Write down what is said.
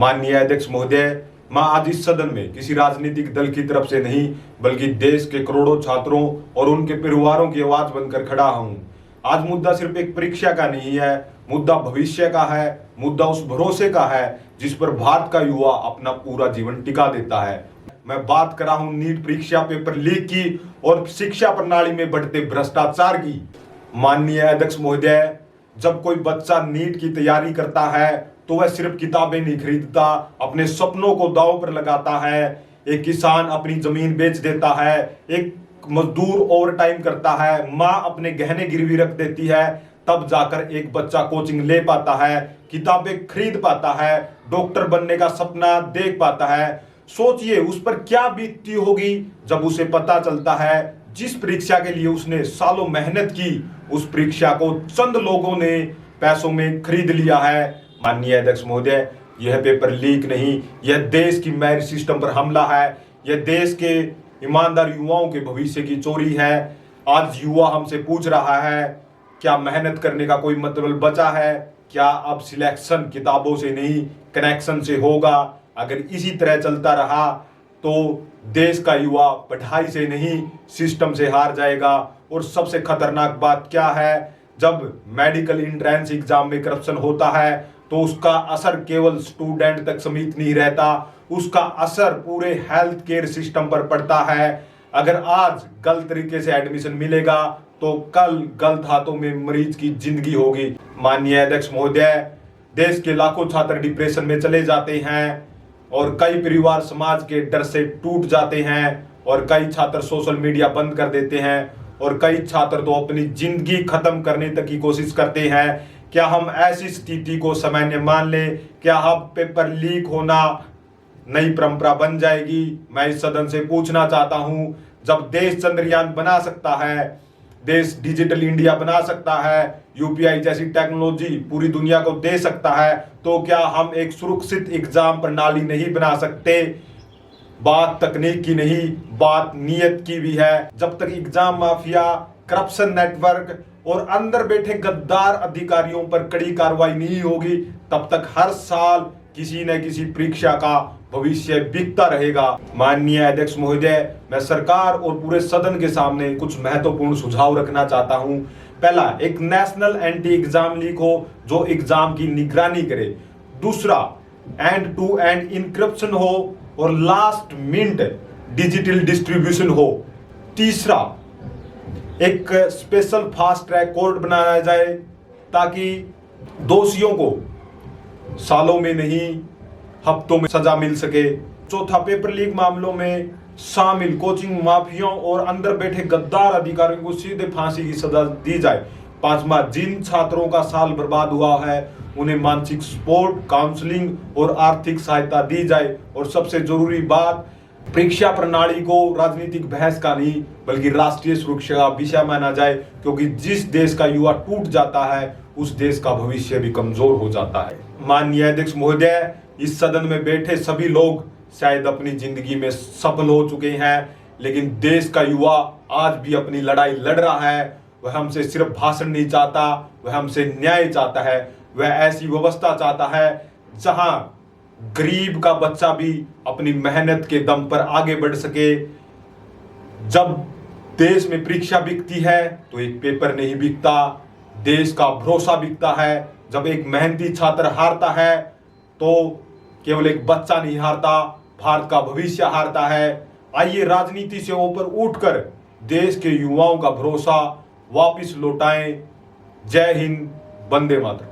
माननीय अध्यक्ष महोदय, मैं आज इस सदन में किसी राजनीतिक दल की तरफ से नहीं बल्कि देश के करोड़ों छात्रों और उनके परिवारों की आवाज बनकर खड़ा हूं। आज मुद्दा सिर्फ एक परीक्षा का नहीं है, मुद्दा भविष्य का है, मुद्दा उस भरोसे का है जिस पर भारत का युवा अपना पूरा जीवन टिका देता है। मैं बात कर रहा हूं नीट परीक्षा पेपर लीक की और शिक्षा प्रणाली में बढ़ते भ्रष्टाचार की। माननीय अध्यक्ष महोदय, जब कोई बच्चा नीट की तैयारी करता है तो वह सिर्फ किताबें नहीं खरीदता, अपने सपनों को दांव पर लगाता है। एक किसान अपनी जमीन बेच देता है, एक मजदूर ओवर टाइम करता है, माँ अपने गहने गिरवी रख देती है, तब जाकर एक बच्चा कोचिंग ले पाता है, किताबें खरीद पाता है, डॉक्टर बनने का सपना देख पाता है। सोचिए उस पर क्या बीतती होगी जब उसे पता चलता है जिस परीक्षा के लिए उसने सालों मेहनत की, उस परीक्षा को चंद लोगों ने पैसों में खरीद लिया है। माननीय अध्यक्ष महोदय, यह पेपर लीक नहीं, यह देश की मेरिट सिस्टम पर हमला है, यह देश के ईमानदार युवाओं के भविष्य की चोरी है। आज युवा हमसे पूछ रहा है, क्या मेहनत करने का कोई मतलब बचा है? क्या अब सिलेक्शन किताबों से नहीं कनेक्शन से होगा? अगर इसी तरह चलता रहा तो देश का युवा पढ़ाई से नहीं सिस्टम से हार जाएगा। और सबसे खतरनाक बात क्या है, जब मेडिकल एंट्रेंस एग्जाम में करप्शन होता है तो उसका असर केवल स्टूडेंट तक सीमित नहीं रहता, उसका असर पूरे हेल्थ केयर सिस्टम पर पड़ता है। अगर आज गलत तरीके से एडमिशन मिलेगा तो कल गलत हाथों में मरीज की जिंदगी होगी। माननीय अध्यक्ष महोदय, देश के लाखों छात्र डिप्रेशन में चले जाते हैं और कई परिवार समाज के डर से टूट जाते हैं और कई छात्र सोशल मीडिया बंद कर देते हैं और कई छात्र तो अपनी जिंदगी खत्म करने तक की कोशिश करते हैं। क्या हम ऐसी स्थिति को सामान्य मान लें? क्या अब पेपर लीक होना नई परंपरा बन जाएगी? मैं इस सदन से पूछना चाहता हूं, जब देश चंद्रयान बना सकता है, देश डिजिटल इंडिया बना सकता है, यूपीआई जैसी टेक्नोलॉजी पूरी दुनिया को दे सकता है, तो क्या हम एक सुरक्षित एग्जाम प्रणाली नहीं बना सकते? बात तकनीक की नहीं, बात नीयत की भी है। जब तक एग्जाम माफिया, करप्शन नेटवर्क और अंदर बैठे गद्दार अधिकारियों पर कड़ी कार्रवाई नहीं होगी, तब तक हर साल किसी न किसी परीक्षा का भविष्य बिकता रहेगा। माननीय अध्यक्ष महोदय, मैं सरकार और पूरे सदन के सामने कुछ महत्वपूर्ण सुझाव रखना चाहता हूं। पहला, एक नेशनल एंटी एग्जाम लीक हो जो एग्जाम की निगरानी करे। दूसरा, एंड टू एंड इनक्रिप्शन हो और लास्ट मिनट डिजिटल डिस्ट्रीब्यूशन हो। तीसरा, एक स्पेशल फास्ट ट्रैक कोर्ट बनाया जाए ताकि दोषियों को सालों में नहीं हफ्तों में सजा मिल सके। चौथा, पेपर लीक मामलों में शामिल कोचिंग माफियाओं और अंदर बैठे गद्दार अधिकारियों को सीधे फांसी की सजा दी जाए। पांचवा, जिन छात्रों का साल बर्बाद हुआ है उन्हें मानसिक सपोर्ट, काउंसलिंग और आर्थिक सहायता दी जाए। और सबसे जरूरी बात, परीक्षा प्रणाली को राजनीतिक बहस का नहीं बल्कि राष्ट्रीय सुरक्षा का विषय माना जाए, क्योंकि जिस देश का युवा टूट जाता है उस देश का भविष्य भी कमजोर हो जाता है। माननीय अध्यक्ष महोदय, इस सदन में बैठे सभी लोग शायद अपनी जिंदगी में सफल हो चुके हैं, लेकिन देश का युवा आज भी अपनी लड़ाई लड़ रहा है। वह हमसे सिर्फ भाषण नहीं चाहता, वह हमसे न्याय चाहता है। वह ऐसी व्यवस्था चाहता है जहां गरीब का बच्चा भी अपनी मेहनत के दम पर आगे बढ़ सके। जब देश में परीक्षा बिकती है तो एक पेपर नहीं बिकता, देश का भरोसा बिकता है। जब एक मेहनती छात्र हारता है तो केवल एक बच्चा नहीं हारता, भारत का भविष्य हारता है। आइए राजनीति से ऊपर उठकर देश के युवाओं का भरोसा वापिस लौटाएं। जय हिंद, वंदे मातरम।